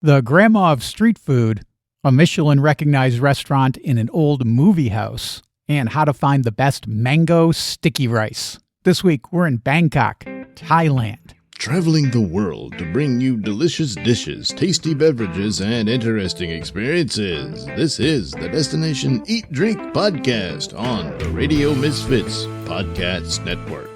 The grandma of street food, a Michelin recognized restaurant in an old movie house, and how to find the best mango sticky rice. This week, we're in Bangkok, Thailand. Traveling the world to bring you delicious dishes, tasty beverages, and interesting experiences. This is the Destination Eat Drink podcast on the Radio Misfits Podcast Network.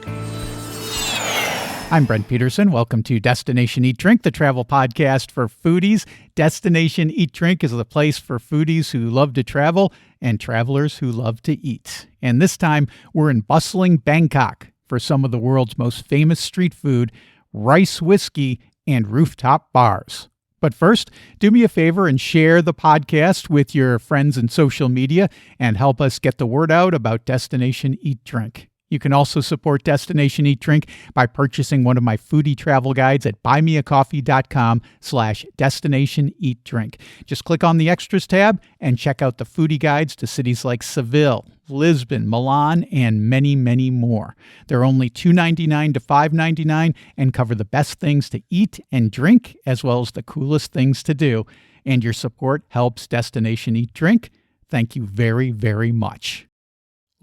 I'm Brent Peterson. Welcome to Destination Eat Drink, the travel podcast for foodies. Destination Eat Drink is the place for foodies who love to travel and travelers who love to eat. And this time, we're in bustling Bangkok for some of the world's most famous street food, rice whiskey, and rooftop bars. But first, do me a favor and share the podcast with your friends in social media and help us get the word out about Destination Eat Drink. You can also support Destination Eat Drink by purchasing one of my foodie travel guides at buymeacoffee.com/Destination Eat Drink. Just click on the extras tab and check out the foodie guides to cities like Seville, Lisbon, Milan, and many, many more. They're only $2.99 to $5.99 and cover the best things to eat and drink, as well as the coolest things to do. And your support helps Destination Eat Drink. Thank you very, very much.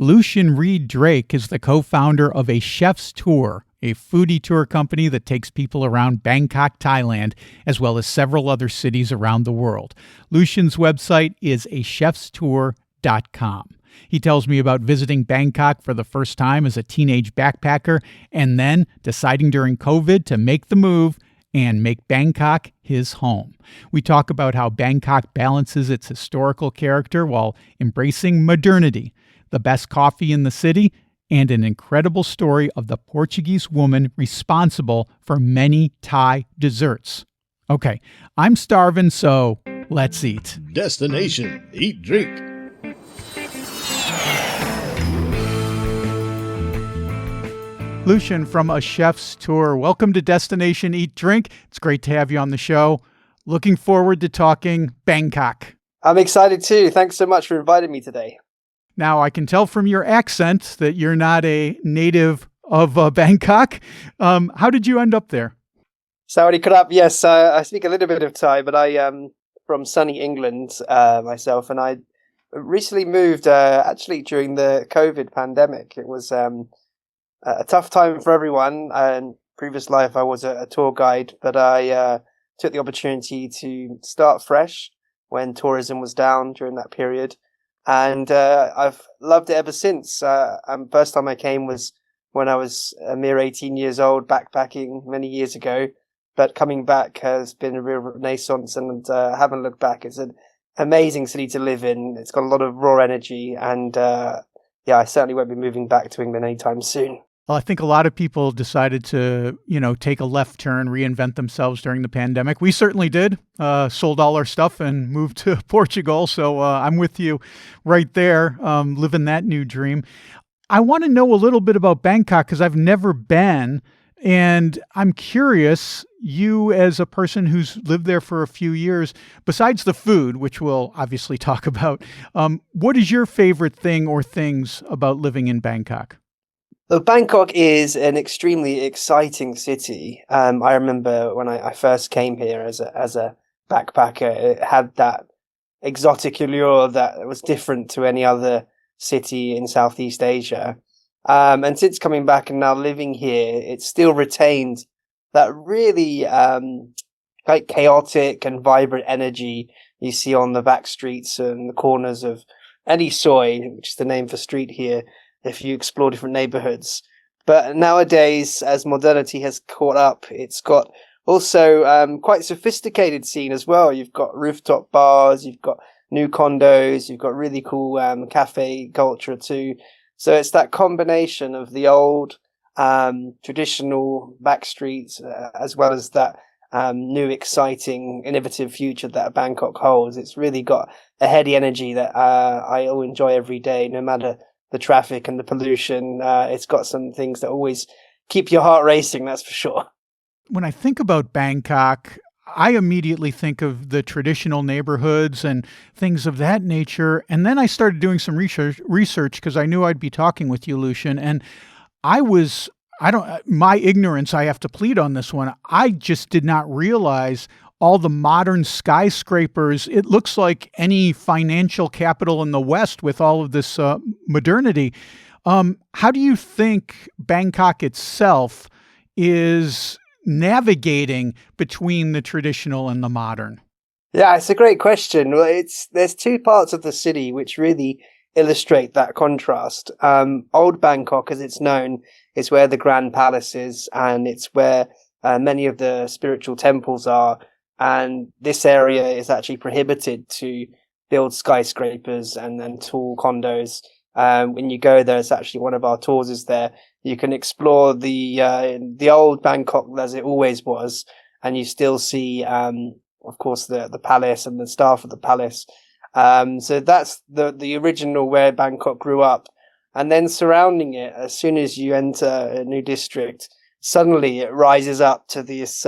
Lucian Reed-Drake is the co-founder of A Chef's Tour, a foodie tour company that takes people around Bangkok, Thailand, as well as several other cities around the world. Lucian's website is achefstour.com. He tells me about visiting Bangkok for the first time as a teenage backpacker and then deciding during COVID to make the move and make Bangkok his home. We talk about how Bangkok balances its historical character while embracing modernity, the best coffee in the city, and an incredible story of the Portuguese woman responsible for many Thai desserts. Okay, I'm starving, so let's eat. Destination Eat Drink. Lucian from A Chef's Tour, welcome to Destination Eat Drink. It's great to have you on the show. Looking forward to talking Bangkok. I'm excited too. Thanks so much for inviting me today. Now, I can tell from your accent that you're not a native of Bangkok. How did you end up there? Sawadee krap. Yes, I speak a little bit of Thai, but I am from sunny England myself, and I recently moved actually during the COVID pandemic. It was a tough time for everyone. In previous life, I was a tour guide, but I took the opportunity to start fresh when tourism was down during that period. And I've loved it ever since. First time I came was when I was a mere 18 years old, backpacking many years ago. But coming back has been a real renaissance, and haven't looked back. It's an amazing city to live in. It's got a lot of raw energy, and I certainly won't be moving back to England anytime soon. Well, I think a lot of people decided to, take a left turn, reinvent themselves during the pandemic. We certainly did. Sold all our stuff and moved to Portugal. So I'm with you right there, living that new dream. I want to know a little bit about Bangkok because I've never been. And I'm curious, you as a person who's lived there for a few years, besides the food, which we'll obviously talk about, what is your favorite thing or things about living in Bangkok? So Bangkok is an extremely exciting city. I remember when I first came here as a backpacker, it had that exotic allure that was different to any other city in Southeast Asia. And since coming back and now living here, it still retains that really quite chaotic and vibrant energy you see on the back streets and the corners of any soi, which is the name for street here, if you explore different neighborhoods. But nowadays, as modernity has caught up, it's got also quite sophisticated scene as well. You've got rooftop bars, you've got new condos, you've got really cool cafe culture too. So it's that combination of the old traditional back streets as well as that new, exciting, innovative future that Bangkok holds. It's really got a heady energy that I enjoy every day, no matter the traffic and the pollution. It's got some things that always keep your heart racing, that's for sure. When I think about Bangkok, I immediately think of the traditional neighborhoods and things of that nature. And then I started doing some research because I knew I'd be talking with you, Lucian. And my ignorance, I have to plead on this one. I just did not realize all the modern skyscrapers. It looks like any financial capital in the West with all of this modernity. How do you think Bangkok itself is navigating between the traditional and the modern? Yeah, it's a great question. Well, there's two parts of the city which really illustrate that contrast. Old Bangkok, as it's known, is where the Grand Palace is, and it's where many of the spiritual temples are. And this area is actually prohibited to build skyscrapers and tall condos. When you go there, it's actually one of our tours is there. You can explore the old Bangkok as it always was, and you still see, of course, the palace and the staff of the palace. So that's the original where Bangkok grew up. And then surrounding it, as soon as you enter a new district, suddenly it rises up to this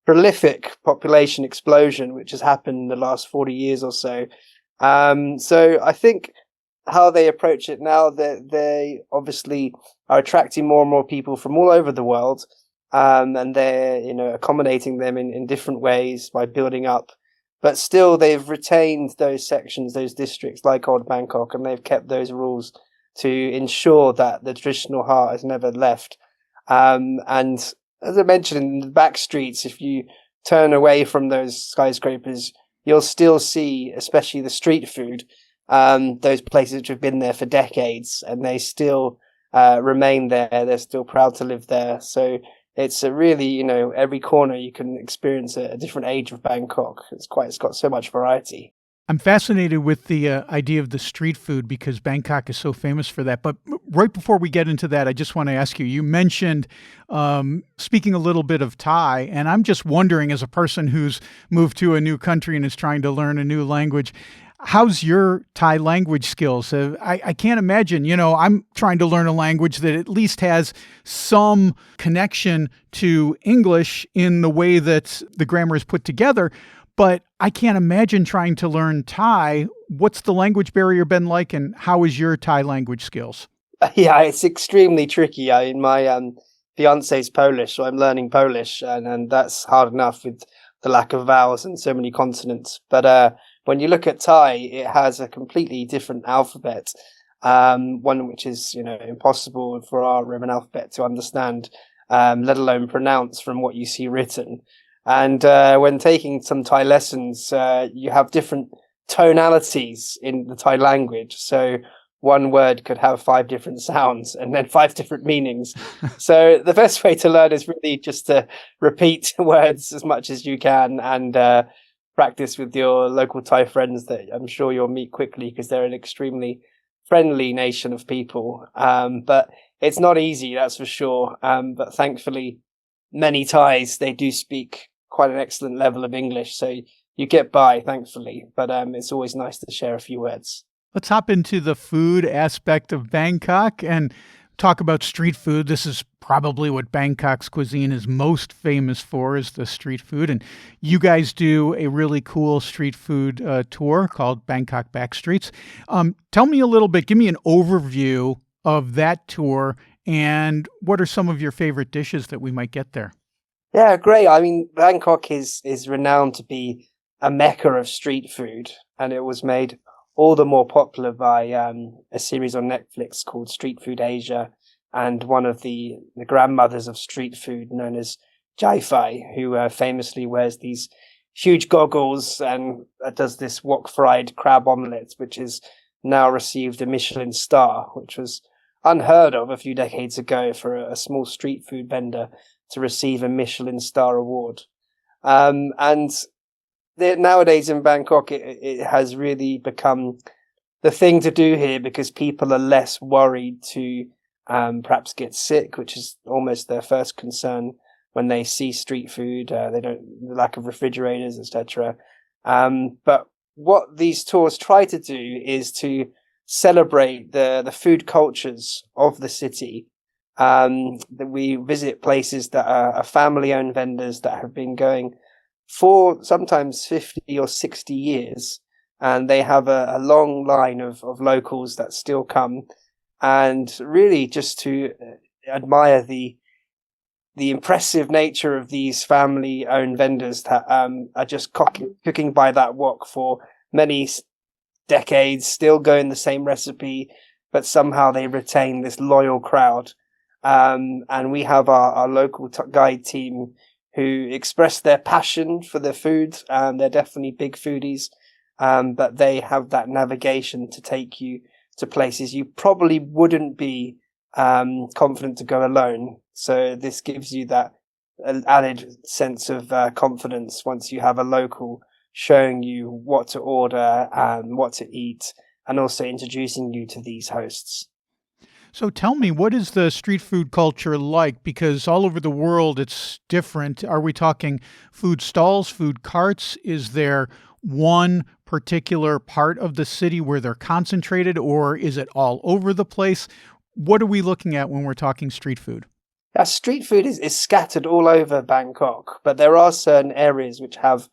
prolific population explosion, which has happened in the last 40 years or so. So I think how they approach it now, that they obviously are attracting more and more people from all over the world. And they're, accommodating them in different ways by building up. But still, they've retained those sections, those districts like Old Bangkok, and they've kept those rules to ensure that the traditional heart has never left. And as I mentioned, in the back streets, if you turn away from those skyscrapers, you'll still see, especially the street food, those places which have been there for decades, and they still remain there. They're still proud to live there. So it's a really, every corner you can experience a different age of Bangkok. It's got so much variety. I'm fascinated with the idea of the street food because Bangkok is so famous for that. But right before we get into that, I just want to ask you, you mentioned speaking a little bit of Thai, and I'm just wondering, as a person who's moved to a new country and is trying to learn a new language, how's your Thai language skills? I can't imagine, I'm trying to learn a language that at least has some connection to English in the way that the grammar is put together, but I can't imagine trying to learn Thai. What's the language barrier been like, and how is your Thai language skills? Yeah, it's extremely tricky. My fiance's Polish, so I'm learning Polish, and that's hard enough with the lack of vowels and so many consonants. But when you look at Thai, it has a completely different alphabet, one which is, impossible for our Roman alphabet to understand, let alone pronounce from what you see written. And when taking some Thai lessons, you have different tonalities in the Thai language. So one word could have 5 different sounds and then 5 different meanings. So the best way to learn is really just to repeat words as much as you can and practice with your local Thai friends that I'm sure you'll meet quickly because they're an extremely friendly nation of people. But it's not easy, that's for sure. But thankfully, many Thais, they do speak quite an excellent level of English. So you get by, thankfully. But it's always nice to share a few words. Let's hop into the food aspect of Bangkok and talk about street food. This is probably what Bangkok's cuisine is most famous for, is the street food. And you guys do a really cool street food tour called Bangkok Backstreets. Tell me a little bit, give me an overview of that tour, and what are some of your favorite dishes that we might get there? Yeah, great. I mean, Bangkok is renowned to be a mecca of street food, and it was made all the more popular by a series on Netflix called Street Food Asia, and one of the grandmothers of street food known as Jai Fai, who famously wears these huge goggles and does this wok fried crab omelette, which has now received a Michelin star, which was unheard of a few decades ago for a small street food vendor to receive a Michelin star award. Nowadays in Bangkok, it has really become the thing to do here because people are less worried to perhaps get sick, which is almost their first concern when they see street food. The lack of refrigerators, etc. But what these tours try to do is to celebrate the food cultures of the city. That we visit places that are family-owned vendors that have been going for sometimes 50 or 60 years, and they have a long line of locals that still come, and really just to admire the the impressive nature of these family-owned vendors that are just cooking by that wok for many decades, still going the same recipe, but somehow they retain this loyal crowd. And we have our local guide team who express their passion for their food. They're definitely big foodies, but they have that navigation to take you to places you probably wouldn't be confident to go alone. So this gives you that added sense of confidence once you have a local showing you what to order and what to eat, and also introducing you to these hosts. So tell me, what is the street food culture like? Because all over the world it's different. Are we talking food stalls, food carts? Is there one particular part of the city where they're concentrated, or is it all over the place? What are we looking at when we're talking street food? Street food is scattered all over Bangkok, but there are certain areas which have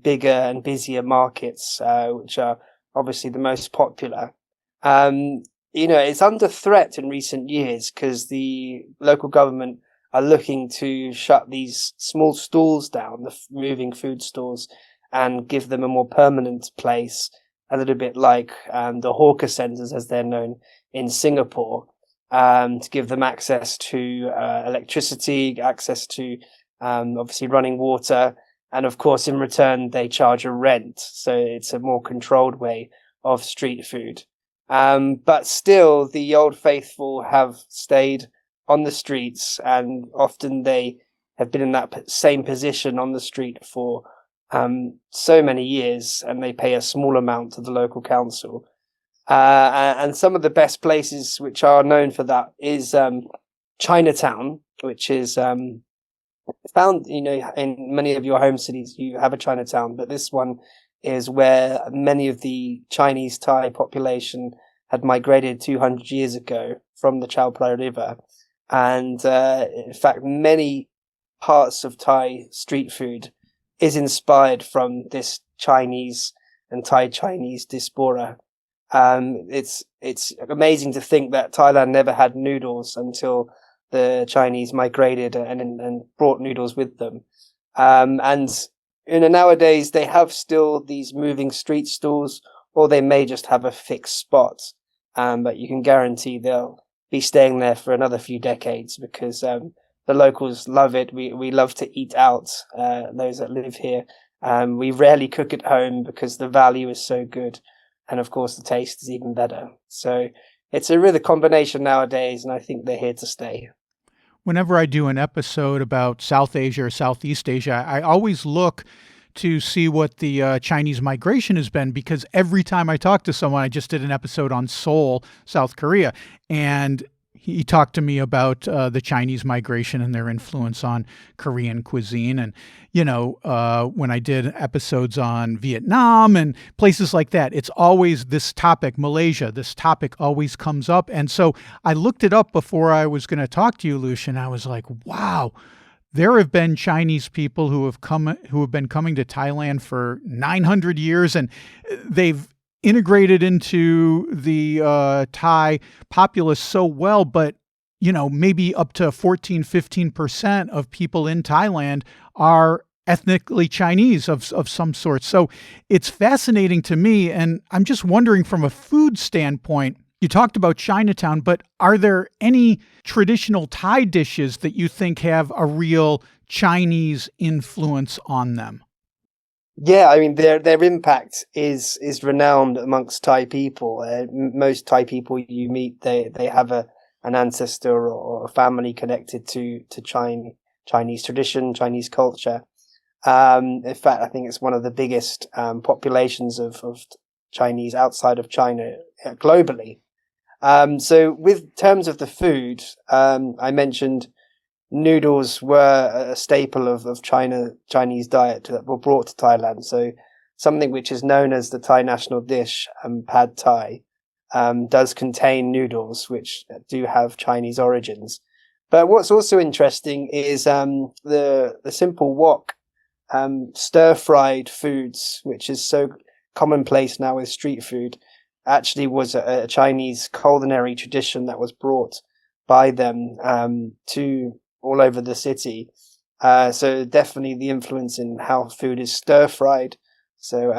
bigger and busier markets, which are obviously the most popular. It's under threat in recent years because the local government are looking to shut these small stalls down, the moving food stalls, and give them a more permanent place, a little bit like the hawker centres as they're known in Singapore, to give them access to electricity, access to obviously running water, and of course in return they charge a rent, so it's a more controlled way of street food. But still, the old faithful have stayed on the streets, and often they have been in that same position on the street for so many years, and they pay a small amount to the local council. And some of the best places which are known for that is Chinatown, which is found, in many of your home cities, you have a Chinatown, but this one is where many of the Chinese Thai population had migrated 200 years ago from the Chao Phraya River. And in fact, many parts of Thai street food is inspired from this Chinese and Thai Chinese diaspora. It's amazing to think that Thailand never had noodles until the Chinese migrated and brought noodles with them. And nowadays they have still these moving street stalls, or they may just have a fixed spot. But you can guarantee they'll be staying there for another few decades because the locals love it. We love to eat out, those that live here. We rarely cook at home because the value is so good. And of course, the taste is even better. So it's a real combination nowadays, and I think they're here to stay. Whenever I do an episode about South Asia or Southeast Asia, I always look to see what the Chinese migration has been, because every time I talk to someone, I just did an episode on Seoul, South Korea, and he talked to me about the Chinese migration and their influence on Korean cuisine. And, when I did episodes on Vietnam and places like that, it's always this topic, Malaysia, this topic always comes up. And so I looked it up before I was going to talk to you, Lucian. I was like, wow, there have been Chinese people who have been coming to Thailand for 900 years, and they've integrated into the Thai populace so well, but maybe up to 14-15% of people in Thailand are ethnically Chinese of some sort. So it's fascinating to me, and I'm just wondering, from a food standpoint, you talked about Chinatown, but are there any traditional Thai dishes that you think have a real Chinese influence on them? Yeah, I mean their impact is renowned amongst Thai people. Most Thai people you meet, they have an ancestor or a family connected to Chinese tradition, Chinese culture. In fact, I think it's one of the biggest populations of Chinese outside of China globally. So with terms of the food, I mentioned noodles were a staple of Chinese diet that were brought to Thailand. So something which is known as the Thai national dish, pad Thai, does contain noodles which do have Chinese origins. But what's also interesting is the simple wok, stir-fried foods, which is so commonplace now with street food, actually was a Chinese culinary tradition that was brought by them to all over the city. So definitely the influence in how food is stir fried. So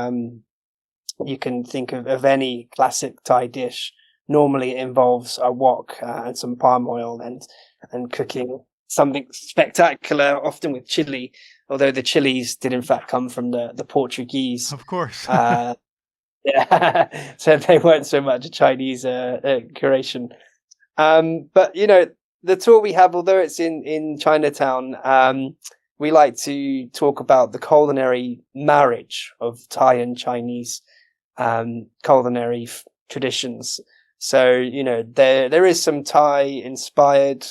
you can think of any classic Thai dish. Normally it involves a wok and some palm oil and cooking something spectacular, often with chili, although the chilies did in fact come from the Portuguese. Of course. Yeah, so they weren't so much a Chinese curation. But the tour we have, although it's in Chinatown, we like to talk about the culinary marriage of Thai and Chinese culinary traditions. So there is some Thai inspired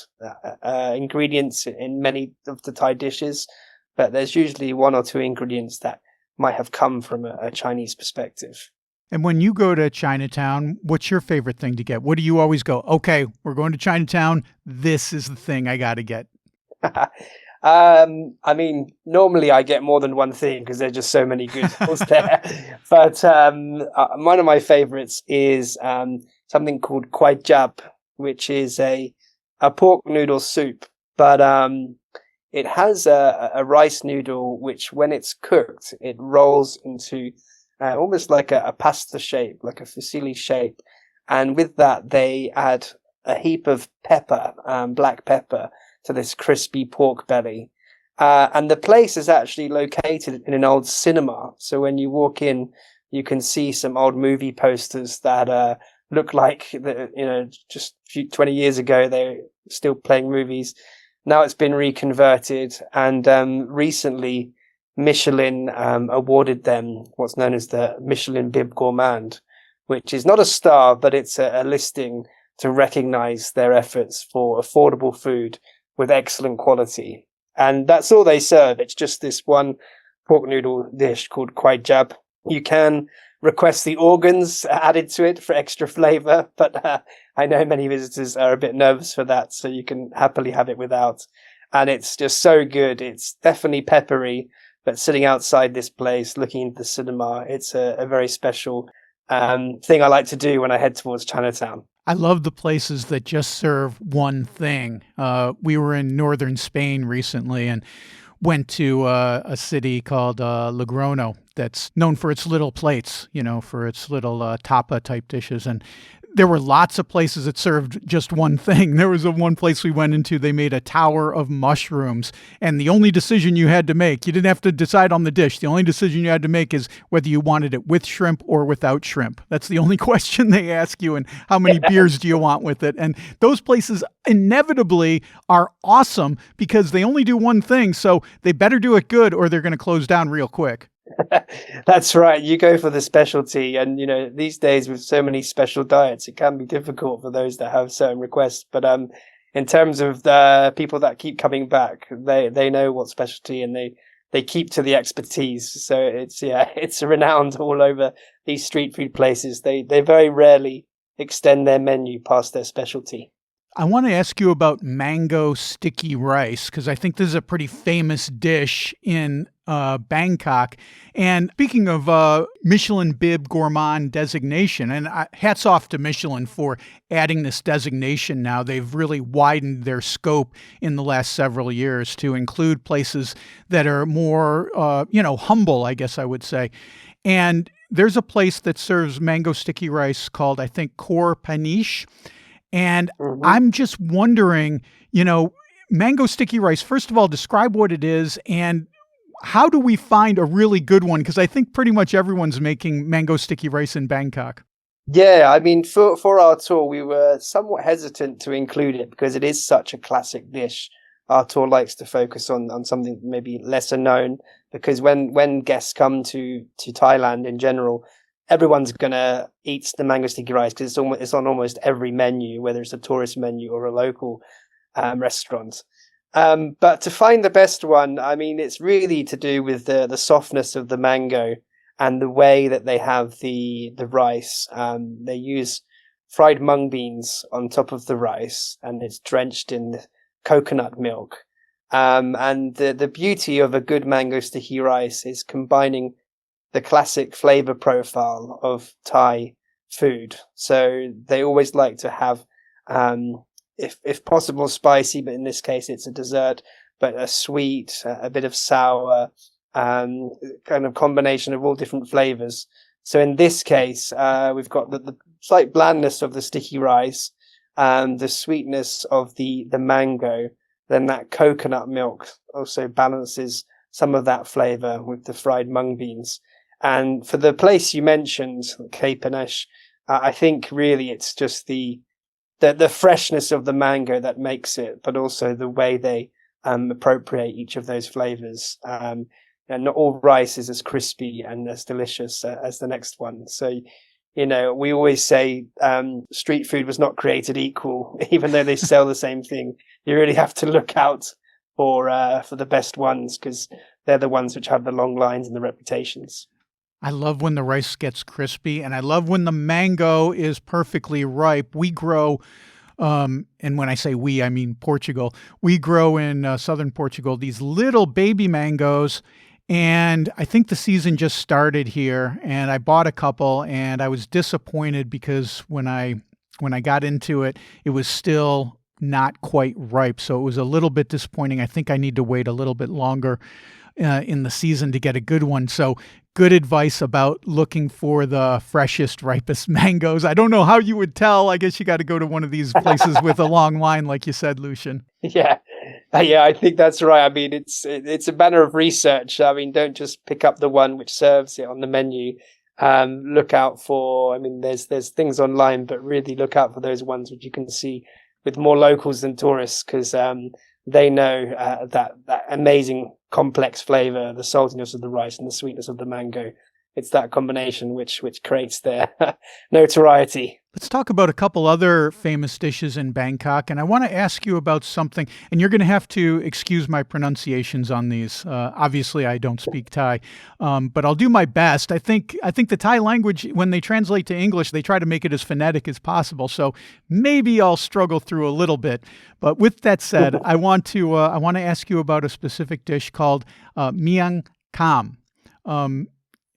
ingredients in many of the Thai dishes, but there's usually one or two ingredients that might have come from a Chinese perspective. And when you go to Chinatown, what's your favorite thing to get? What do you always go, okay, we're going to Chinatown. This is the thing I got to get. I mean, normally I get more than one thing because there's just so many good meals there. But one of my favorites is something called kwai jab, which is a pork noodle soup. But it has a rice noodle, which when it's cooked, it rolls into almost like a pasta shape, like a fusilli shape. And with that, they add a heap of pepper, black pepper, to this crispy pork belly. And the place is actually located in an old cinema. So when you walk in, you can see some old movie posters that look like, just 20 years ago, they were still playing movies. Now it's been reconverted. And recently, Michelin awarded them what's known as the Michelin Bib Gourmand, which is not a star, but it's a listing to recognize their efforts for affordable food with excellent quality. And that's all they serve. It's just this one pork noodle dish called kwai jab. You can request the organs added to it for extra flavor, but I know many visitors are a bit nervous for that, so you can happily have it without. And it's just so good. It's definitely peppery, but sitting outside this place, looking into the cinema, it's a very special thing I like to do when I head towards Chinatown. I love the places that just serve one thing. We were in northern Spain recently and went to a city called Logrono that's known for its little plates, for its little tapa type dishes. And there were lots of places that served just one thing. There was one place we went into, they made a tower of mushrooms. And the only decision you had to make, you didn't have to decide on the dish. The only decision you had to make is whether you wanted it with shrimp or without shrimp. That's the only question they ask you. And how many beers do you want with it? And those places inevitably are awesome because they only do one thing. So they better do it good or they're going to close down real quick. That's right. You go for the specialty. And, these days with so many special diets, it can be difficult for those that have certain requests. But in terms of the people that keep coming back, they know what specialty and they keep to the expertise. So it's renowned all over these street food places. They very rarely extend their menu past their specialty. I want to ask you about mango sticky rice because I think this is a pretty famous dish in Bangkok. And speaking of Michelin Bib Gourmand designation, and hats off to Michelin for adding this designation now. They've really widened their scope in the last several years to include places that are more, humble, I guess I would say. And there's a place that serves mango sticky rice called, I think, Kor Panish. And I'm just wondering, mango sticky rice, first of all, describe what it is and how do we find a really good one? Because I think pretty much everyone's making mango sticky rice in Bangkok. Yeah, I mean, for our tour, we were somewhat hesitant to include it because it is such a classic dish. Our tour likes to focus on something maybe lesser known because when guests come to Thailand in general, everyone's gonna eat the mango sticky rice because it's on almost every menu, whether it's a tourist menu or a local restaurant. But to find the best one, I mean, it's really to do with the softness of the mango and the way that they have the rice. They use fried mung beans on top of the rice, and it's drenched in coconut milk. And the beauty of a good mango sticky rice is combining the classic flavor profile of Thai food. So they always like to have if possible, spicy, but in this case, it's a dessert, but a sweet, a bit of sour, kind of combination of all different flavors. So in this case, we've got the slight blandness of the sticky rice, the sweetness of the mango, then that coconut milk also balances some of that flavor with the fried mung beans. And for the place you mentioned, Cape Anish, I think really it's just the freshness of the mango that makes it, but also the way they appropriate each of those flavors. And not all rice is as crispy and as delicious as the next one. So, we always say street food was not created equal, even though they sell the same thing. You really have to look out for the best ones, because they're the ones which have the long lines and the reputations. I love when the rice gets crispy, and I love when the mango is perfectly ripe. We grow, and when I say we, I mean Portugal. We grow in southern Portugal these little baby mangoes, and I think the season just started here, and I bought a couple, and I was disappointed because when I got into it, it was still not quite ripe, so it was a little bit disappointing. I think I need to wait a little bit longer in the season to get a good one. So good advice about looking for the freshest, ripest mangoes. I don't know how you would tell. I guess you got to go to one of these places with a long line, like you said, Lucian. Yeah. Yeah, I think that's right. I mean, it's a matter of research. I mean, don't just pick up the one which serves it on the menu. Look out for, I mean, there's things online, but really look out for those ones which you can see with more locals than tourists, because they know that amazing complex flavor, the saltiness of the rice and the sweetness of the mango. It's that combination which creates their notoriety. Let's talk about a couple other famous dishes in Bangkok, and I want to ask you about something, and you're going to have to excuse my pronunciations on these. Obviously, I don't speak Thai, but I'll do my best. I think the Thai language, when they translate to English, they try to make it as phonetic as possible, so maybe I'll struggle through a little bit. But with that said, I want to ask you about a specific dish called miang kham.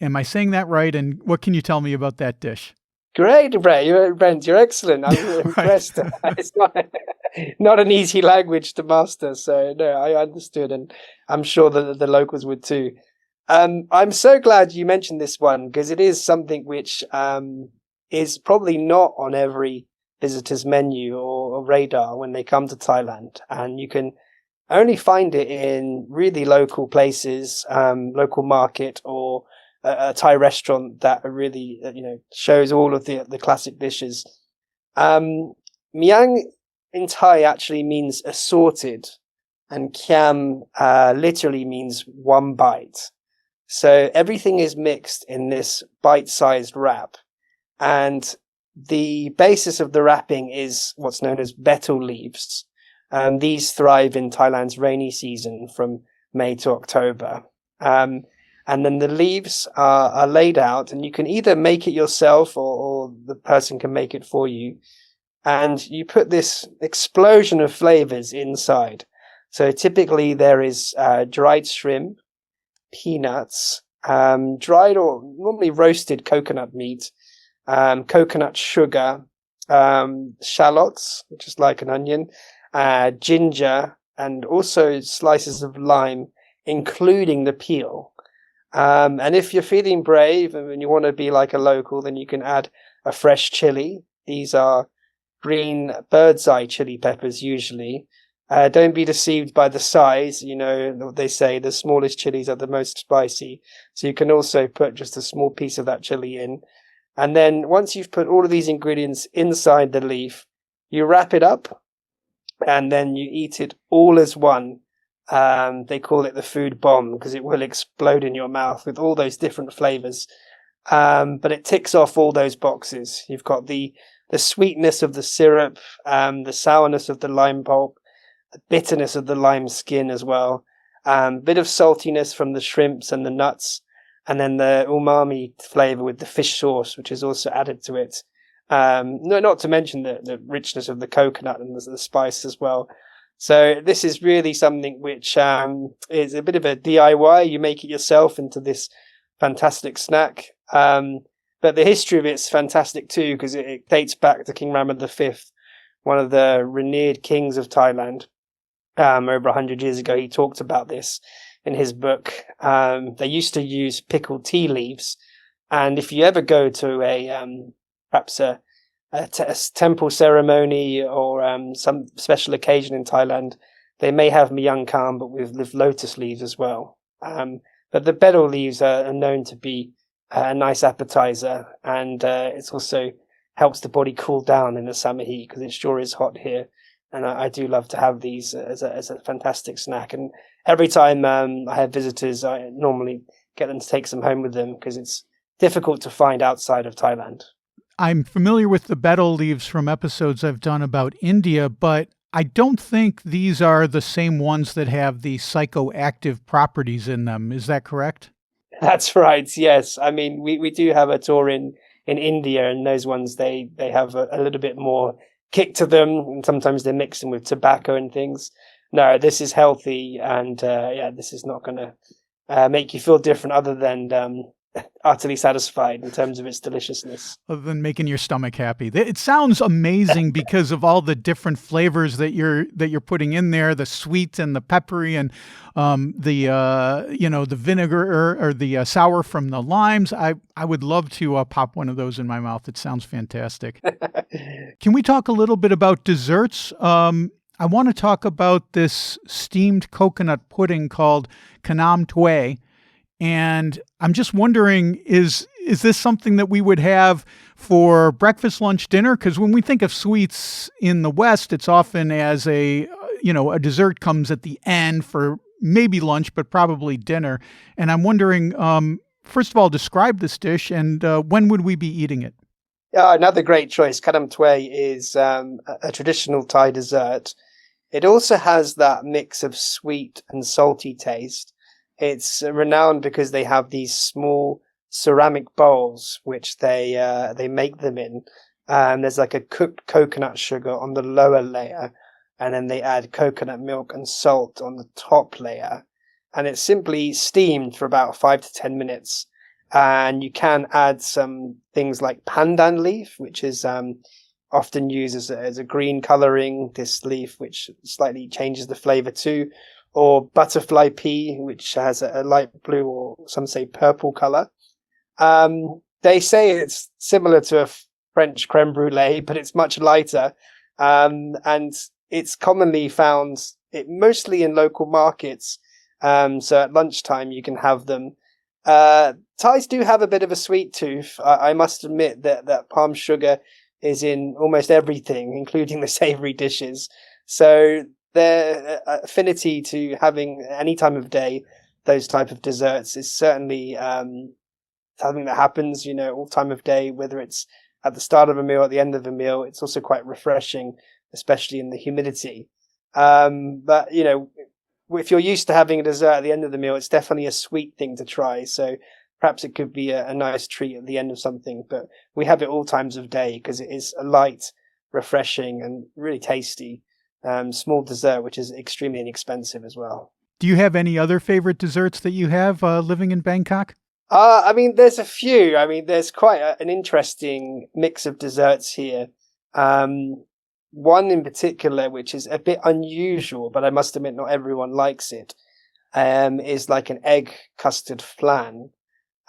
Am I saying that right? And what can you tell me about that dish? Great, Brent. You're excellent. I'm really impressed. It's not an easy language to master, so no, I understood, and I'm sure that the locals would too. I'm so glad you mentioned this one, because it is something which is probably not on every visitor's menu or radar when they come to Thailand, and you can only find it in really local places, local market, or a Thai restaurant that really, shows all of the classic dishes. Miang in Thai actually means assorted, and kham literally means one bite. So everything is mixed in this bite-sized wrap, and the basis of the wrapping is what's known as betel leaves. These thrive in Thailand's rainy season from May to October. And then the leaves are laid out, and you can either make it yourself or the person can make it for you. And you put this explosion of flavors inside. So typically there is dried shrimp, peanuts, dried or normally roasted coconut meat, coconut sugar, shallots, which is like an onion, ginger, and also slices of lime, including the peel. And if you're feeling brave and you want to be like a local, then you can add a fresh chili. These are green bird's eye chili peppers usually. Don't be deceived by the size. What they say, the smallest chilies are the most spicy. So you can also put just a small piece of that chili in. And then once you've put all of these ingredients inside the leaf, you wrap it up and then you eat it all as one. They call it the food bomb because it will explode in your mouth with all those different flavors. But it ticks off all those boxes. You've got the sweetness of the syrup, the sourness of the lime pulp, the bitterness of the lime skin as well, bit of saltiness from the shrimps and the nuts, and then the umami flavor with the fish sauce, which is also added to it. No, not to mention the richness of the coconut and the spice as well. So this is really something which is a bit of a DIY. You make it yourself into this fantastic snack. But the history of it's fantastic too, because it dates back to King Rama V, one of the revered kings of Thailand, over 100 years ago. He talked about this in his book. They used to use pickled tea leaves, and if you ever go to perhaps a temple ceremony or some special occasion in Thailand, they may have miang kham, but with lotus leaves as well. But the betel leaves are known to be a nice appetizer, and it's also helps the body cool down in the summer heat because it sure is hot here. And I do love to have these as a fantastic snack. And every time I have visitors, I normally get them to take some home with them because it's difficult to find outside of Thailand. I'm familiar with the betel leaves from episodes I've done about India, but I don't think these are the same ones that have the psychoactive properties in them. Is that correct? That's right. Yes. I mean, we do have a tour in India, and those ones, they have a little bit more kick to them, and sometimes they're mixing with tobacco and things. No, this is healthy, and this is not going to make you feel different other than utterly satisfied in terms of its deliciousness. Other than making your stomach happy. It sounds amazing because of all the different flavors that you're putting in there, the sweet and the peppery, and the vinegar or the sour from the limes. I would love to pop one of those in my mouth. It sounds fantastic. Can we talk a little bit about desserts? I want to talk about this steamed coconut pudding called khanom tuay. And I'm just wondering, is this something that we would have for breakfast, lunch, dinner? Because when we think of sweets in the West, it's often as a dessert comes at the end for maybe lunch, but probably dinner. And I'm wondering, first of all, describe this dish and when would we be eating it? Another great choice. Khanom tuay is a traditional Thai dessert. It also has that mix of sweet and salty taste. It's renowned because they have these small ceramic bowls which they make them in. There's like a cooked coconut sugar on the lower layer, and then they add coconut milk and salt on the top layer. And it's simply steamed for about 5 to 10 minutes. And you can add some things like pandan leaf, which is often used as a green coloring, this leaf which slightly changes the flavor too. Or butterfly pea, which has a light blue or some say purple color. They say it's similar to a French creme brulee, but it's much lighter. And it's commonly found mostly in local markets. So at lunchtime, you can have them. Thais do have a bit of a sweet tooth. I must admit that palm sugar is in almost everything, including the savory dishes. So their affinity to having any time of day those type of desserts is certainly something that happens, all time of day, whether it's at the start of a meal, at the end of a meal. It's also quite refreshing, especially in the humidity. But, if you're used to having a dessert at the end of the meal, it's definitely a sweet thing to try. So perhaps it could be a nice treat at the end of something. But we have it all times of day because it is a light, refreshing, and really tasty small dessert, which is extremely inexpensive as well. Do you have any other favorite desserts that you have living in Bangkok? There's a few. There's quite an interesting mix of desserts here. One in particular, which is a bit unusual, but I must admit not everyone likes it, is like an egg custard flan.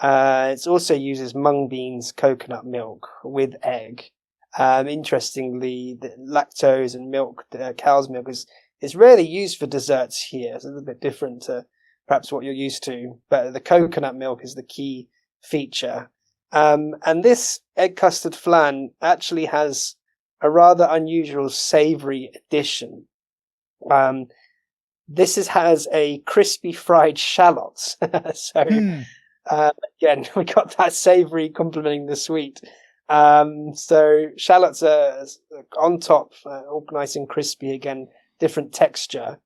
It also uses mung beans, coconut milk with egg. Interestingly, the lactose and milk, the cow's milk, is rarely used for desserts here. It's a little bit different to perhaps what you're used to, but the coconut milk is the key feature. And this egg custard flan actually has a rather unusual savory addition. This has a crispy fried shallots. Again, we got that savory complementing the sweet. So shallots are on top, all nice and crispy, again, different texture.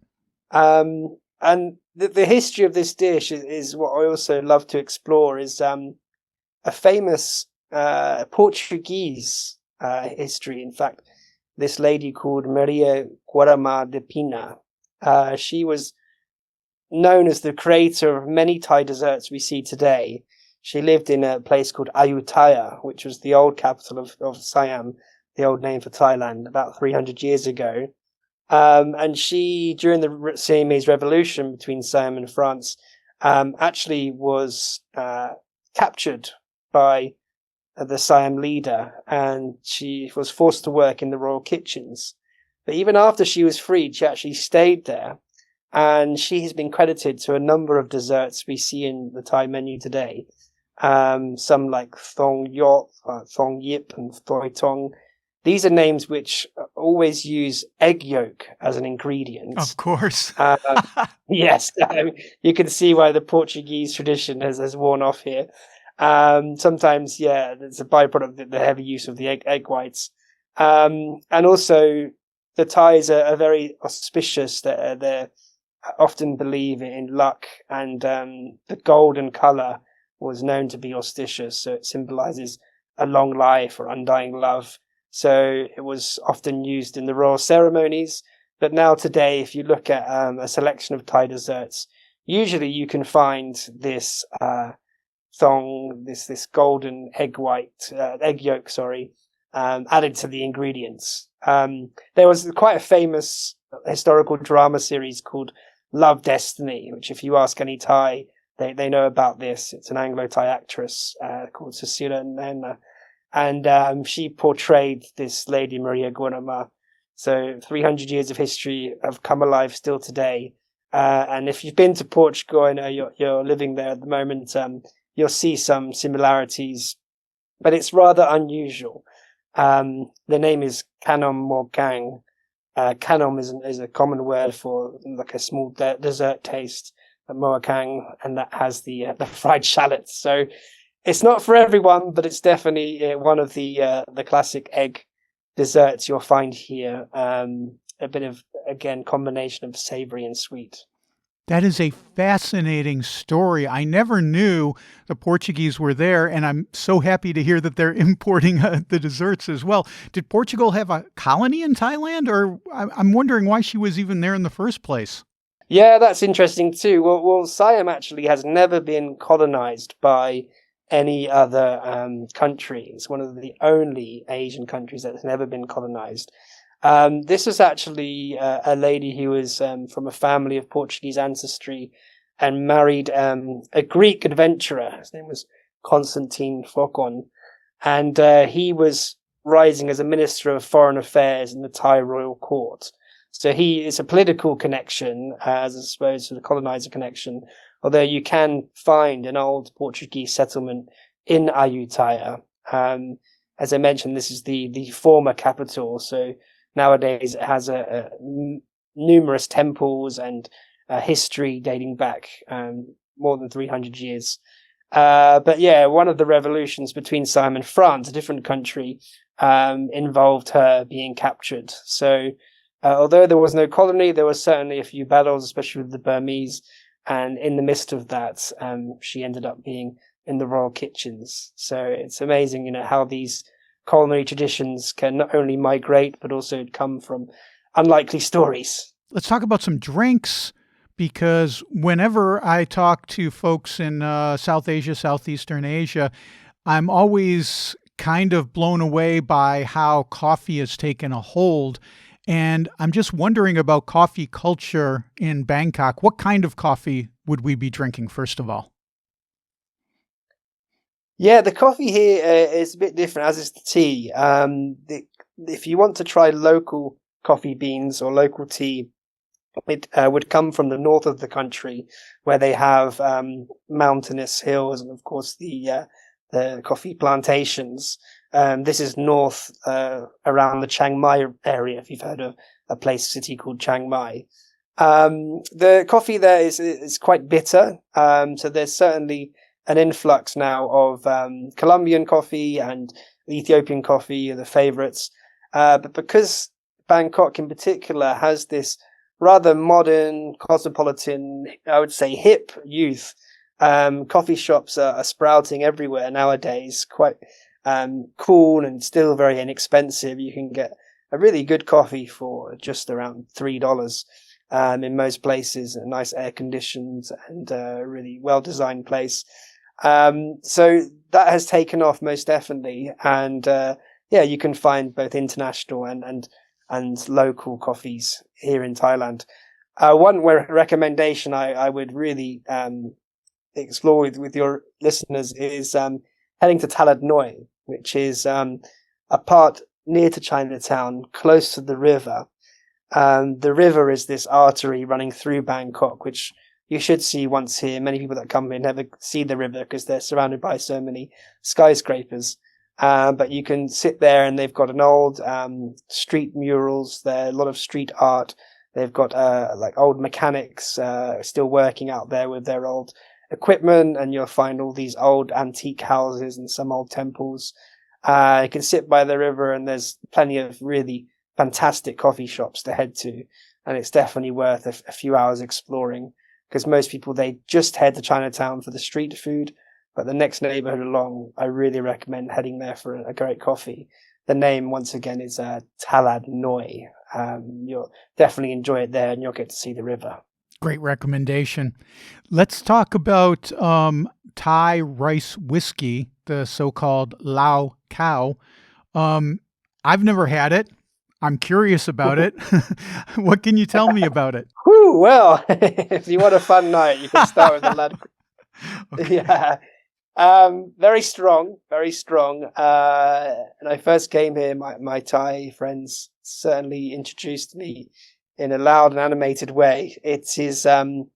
And the history of this dish is what I also love to explore, is a famous Portuguese history. In fact, this lady called Maria Guarama de Pina, she was known as the creator of many Thai desserts we see today. She lived in a place called Ayutthaya, which was the old capital of Siam, the old name for Thailand, about 300 years ago. And she, during the Siamese Revolution between Siam and France, actually was captured by the Siam leader, and she was forced to work in the royal kitchens. But even after she was freed, she actually stayed there, and she has been credited to a number of desserts we see in the Thai menu today. Some like thong yop, thong yip, and thoi tong. These are names which always use egg yolk as an ingredient. Of course. Yes, you can see why the Portuguese tradition has worn off here. Sometimes, yeah, it's a byproduct of the heavy use of the egg whites. And also, the Thais are very auspicious. They often believe in luck, and the golden color was known to be auspicious, so it symbolizes a long life or undying love. So it was often used in the royal ceremonies. But now today, if you look at a selection of Thai desserts, usually you can find this thong, this golden egg yolk, added to the ingredients. There was quite a famous historical drama series called Love Destiny, which if you ask any Thai, they know about this. It's an Anglo-Thai actress called Cecilia Nena, and she portrayed this lady Maria Guanama. So 300 years of history have come alive still today. And if you've been to Portugal and you're living there at the moment, you'll see some similarities, but it's rather unusual. The name is khanom or gang. Khanom is a common word for like a small dessert taste, moakang, and that has the fried shallots. So it's not for everyone, but it's definitely one of the classic egg desserts you'll find here. A bit of, again, combination of savory and sweet. That is a fascinating story. I never knew the Portuguese were there, and I'm so happy to hear that they're importing the desserts as well. Did Portugal have a colony in Thailand, or I'm wondering why she was even there in the first place? Yeah, that's interesting too. Well, Siam actually has never been colonized by any other country. It's one of the only Asian countries that's never been colonized. This was actually a lady who was from a family of Portuguese ancestry and married a Greek adventurer. His name was Constantine Phocon, and he was rising as a minister of foreign affairs in the Thai royal court. So he is a political connection as opposed to the colonizer connection, although you can find an old Portuguese settlement in Ayutthaya. As I mentioned, this is the former capital, so nowadays it has numerous temples and history dating back more than 300 years. But yeah, one of the revolutions between Siam and France, a different country, involved her being captured. So although there was no colony, there was certainly a few battles, especially with the Burmese. And in the midst of that, she ended up being in the royal kitchens. So it's amazing, how these culinary traditions can not only migrate, but also come from unlikely stories. Let's talk about some drinks, because whenever I talk to folks in South Asia, Southeastern Asia, I'm always kind of blown away by how coffee has taken a hold. And I'm just wondering about coffee culture in Bangkok. What kind of coffee would we be drinking, first of all? Yeah, the coffee here is a bit different, as is the tea. If you want to try local coffee beans or local tea, it would come from the north of the country, where they have mountainous hills and, of course, the coffee plantations. This is north around the Chiang Mai area, if you've heard of a city called Chiang Mai. The coffee there is quite bitter, so there's certainly an influx now of Colombian coffee, and Ethiopian coffee are the favorites. But because Bangkok in particular has this rather modern, cosmopolitan, I would say hip youth, coffee shops are sprouting everywhere nowadays, quite cool and still very inexpensive. You can get a really good coffee for just around $3 in most places, a nice air conditioned and really well designed place. So that has taken off most definitely, and yeah, you can find both international and local coffees here in Thailand. One recommendation I would really explore with your listeners is heading to Talad Noi, which is a part near to Chinatown, close to the river. The river is this artery running through Bangkok, which you should see once here. Many people that come here never see the river because they're surrounded by so many skyscrapers. But you can sit there, and they've got an old street murals there, a lot of street art. They've got like old mechanics still working out there with their old equipment, and you'll find all these old antique houses and some old temples. You can sit by the river, and there's plenty of really fantastic coffee shops to head to, and it's definitely worth a few hours exploring, because most people, they just head to Chinatown for the street food, but the next neighborhood along, I really recommend heading there for a great coffee. The name, once again, is Talad Noi. You'll definitely enjoy it there, and you'll get to see the river. Great recommendation. Let's talk about Thai rice whiskey, the so-called Lao Cow. I've never had it. I'm curious about it. What can you tell me about it? Whew, well, if you want a fun night, you can start with the lad. Okay. Yeah. Very strong, very strong. When I first came here, my Thai friends certainly introduced me in a loud and animated way. It is something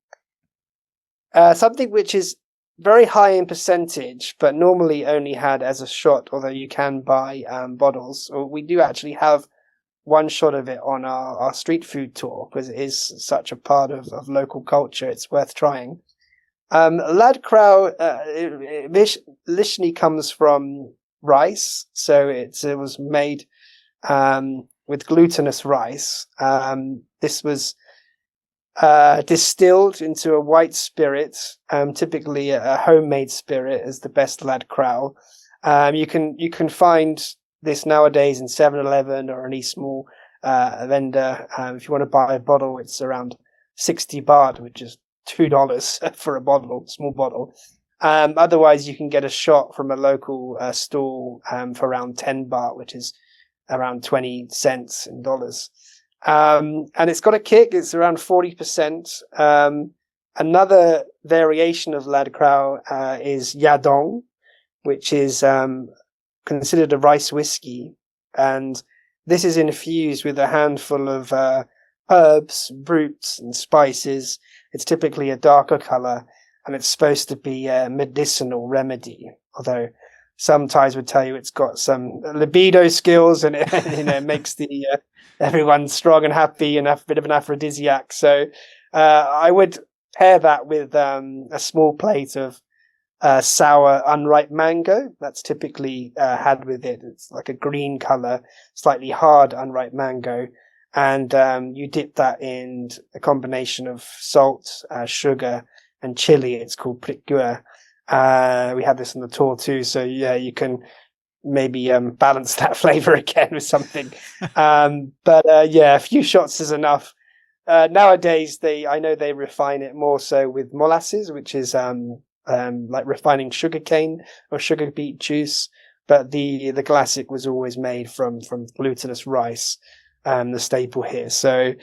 which is very high in percentage, but normally only had as a shot, although you can buy bottles. We do actually have one shot of it on our street food tour, because it is such a part of local culture. It's worth trying. Lad Krau initially comes from rice, so it was made with glutinous rice. This was distilled into a white spirit, typically a homemade spirit is the best Lad Krau. You can find this nowadays in 7-Eleven or any small vendor. If you want to buy a bottle, it's around 60 baht, which is $2 for a bottle, small bottle. Otherwise, you can get a shot from a local stall for around 10 baht, which is around 20 cents in dollars. And it's got a kick. It's around 40%. Another variation of Lad Krau is Yadong, which is considered a rice whiskey. And this is infused with a handful of herbs, roots, and spices. It's typically a darker color, and it's supposed to be a medicinal remedy. Although some Thais would tell you it's got some libido skills, and it makes the everyone strong and happy, and a bit of an aphrodisiac. So I would pair that with a small plate of sour unripe mango. That's typically had with it. It's like a green color, slightly hard unripe mango. And you dip that in a combination of salt, sugar, and chili. It's called prik gua. We had this on the tour too, so yeah, you can maybe balance that flavor again with something. But yeah, a few shots is enough. Nowadays, I know they refine it more so with molasses, which is like refining sugarcane or sugar beet juice. But the classic was always made from glutinous rice. The staple here. So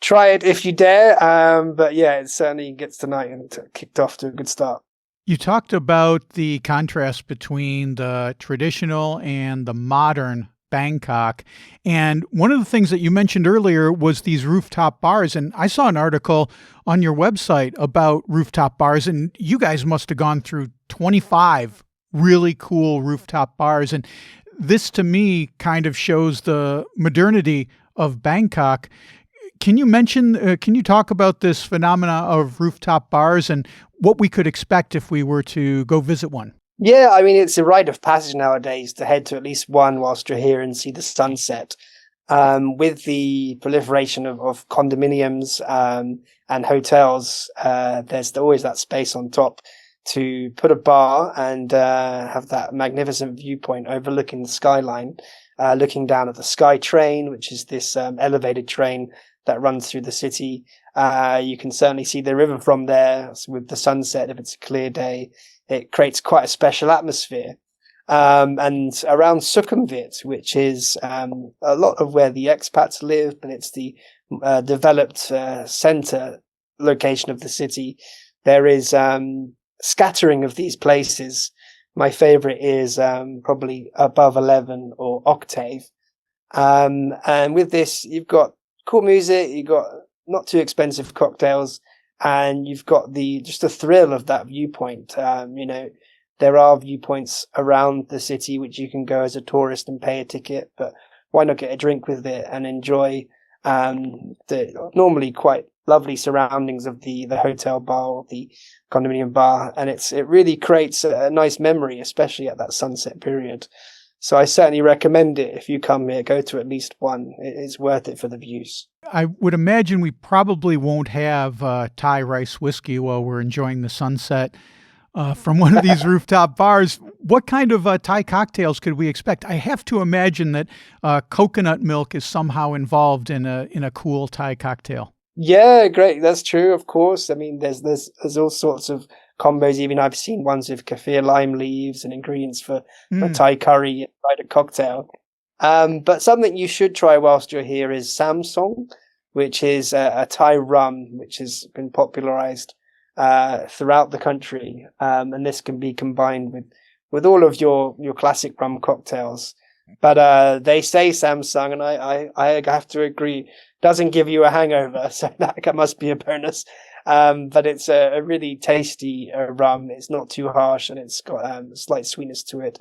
try it if you dare. But yeah, it certainly gets the night and kicked off to a good start. You talked about the contrast between the traditional and the modern Bangkok. And one of the things that you mentioned earlier was these rooftop bars. And I saw an article on your website about rooftop bars, and you guys must have gone through 25 really cool rooftop bars. And this to me kind of shows the modernity of Bangkok. Can you talk about this phenomena of rooftop bars and what we could expect if we were to go visit one? Yeah, I mean, it's a rite of passage nowadays to head to at least one whilst you're here and see the sunset. With the proliferation of condominiums and hotels, there's always that space on top to put a bar and have that magnificent viewpoint overlooking the skyline, looking down at the Sky Train, which is this elevated train that runs through the city. You can certainly see the river from there with the sunset if it's a clear day. It creates quite a special atmosphere. and around Sukhumvit, which is a lot of where the expats live, but it's the developed center location of the city. There is scattering of these places. My favorite is probably Above 11 or Octave. And with this, you've got cool music, you've got not too expensive cocktails, and you've got just the thrill of that viewpoint. There are viewpoints around the city which you can go as a tourist and pay a ticket, but why not get a drink with it and enjoy the normally quite lovely surroundings of the hotel bar or the condominium bar, and it really creates a nice memory, especially at that sunset period. So I certainly recommend it. If you come here, go to at least one. It's worth it for the views. I would imagine we probably won't have Thai rice whiskey while we're enjoying the sunset from one of these rooftop bars. What kind of Thai cocktails could we expect? I have to imagine that coconut milk is somehow involved in a cool Thai cocktail. Yeah, great. That's true, of course. I mean, there's all sorts of combos. Even I've seen ones with kaffir lime leaves and ingredients for Thai curry inside a cocktail. But something you should try whilst you're here is Samsung, which is a Thai rum which has been popularized throughout the country. And this can be combined with all of your classic rum cocktails. But they say Samsung, and I have to agree, doesn't give you a hangover, so that must be a bonus. But it's a really tasty rum. It's not too harsh, and it's got a slight sweetness to it.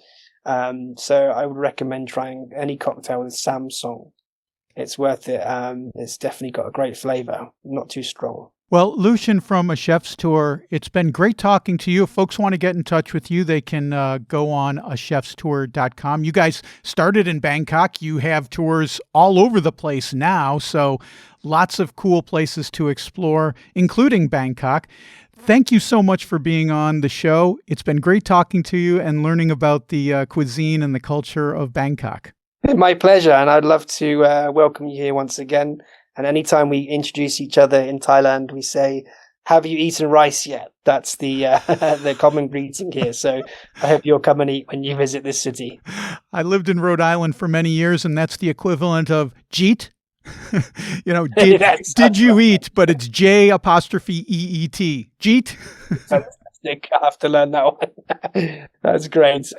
So I would recommend trying any cocktail with Samsung. It's worth it. It's definitely got a great flavor, not too strong. Well, Lucian from A Chef's Tour, it's been great talking to you. If folks want to get in touch with you, they can go on achefstour.com. You guys started in Bangkok. You have tours all over the place now, so lots of cool places to explore, including Bangkok. Thank you so much for being on the show. It's been great talking to you and learning about the cuisine and the culture of Bangkok. My pleasure, and I'd love to welcome you here once again. And anytime we introduce each other in Thailand, we say, "Have you eaten rice yet?" That's the the common greeting here. So I hope you'll come and eat when you visit this city. I lived in Rhode Island for many years, and that's the equivalent of jeet. Did you eat? But it's J''EET. Jeet. Fantastic. I have to learn that one. That's great.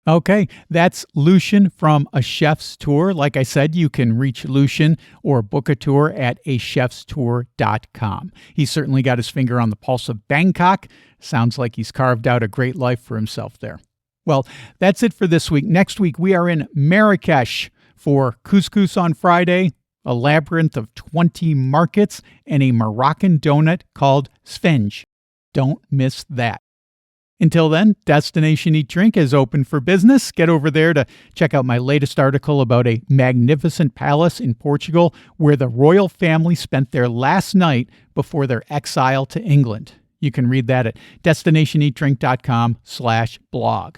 Okay, that's Lucian from A Chef's Tour. Like I said, you can reach Lucian or book a tour at achefstour.com. He's certainly got his finger on the pulse of Bangkok. Sounds like he's carved out a great life for himself there. Well, that's it for this week. Next week, we are in Marrakesh for couscous on Friday, a labyrinth of 20 markets, and a Moroccan donut called sfenj. Don't miss that. Until then, Destination Eat Drink is open for business. Get over there to check out my latest article about a magnificent palace in Portugal where the royal family spent their last night before their exile to England. You can read that at destinationeatdrink.com/blog.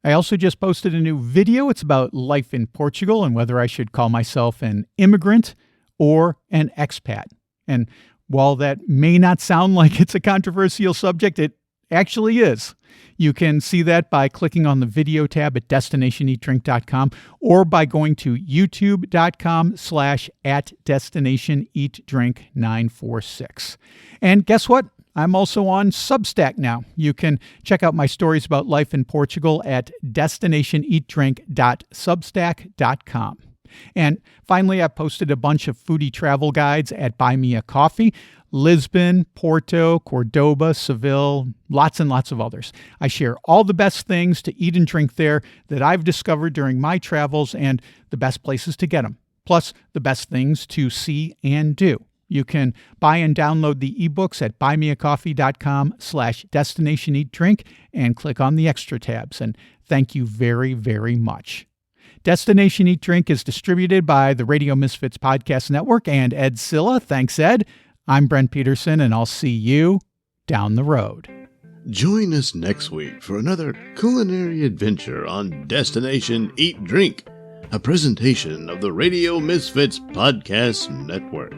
I also just posted a new video. It's about life in Portugal and whether I should call myself an immigrant or an expat. And while that may not sound like it's a controversial subject, it actually is. You can see that by clicking on the video tab at destinationeatdrink.com or by going to youtube.com/@destinationeatdrink946. And guess what? I'm also on Substack now. You can check out my stories about life in Portugal at destinationeatdrink.substack.com. And finally, I posted a bunch of foodie travel guides at Buy Me a Coffee. Lisbon, Porto, Cordoba, Seville, lots and lots of others. I share all the best things to eat and drink there that I've discovered during my travels and the best places to get them, plus the best things to see and do. You can buy and download the ebooks at buymeacoffee.com/destinationeatdrink and click on the extra tabs. And thank you very, very much. Destination Eat Drink is distributed by the Radio Misfits Podcast Network and Ed Silla. Thanks, Ed. I'm Brent Peterson, and I'll see you down the road. Join us next week for another culinary adventure on Destination Eat Drink, a presentation of the Radio Misfits Podcast Network.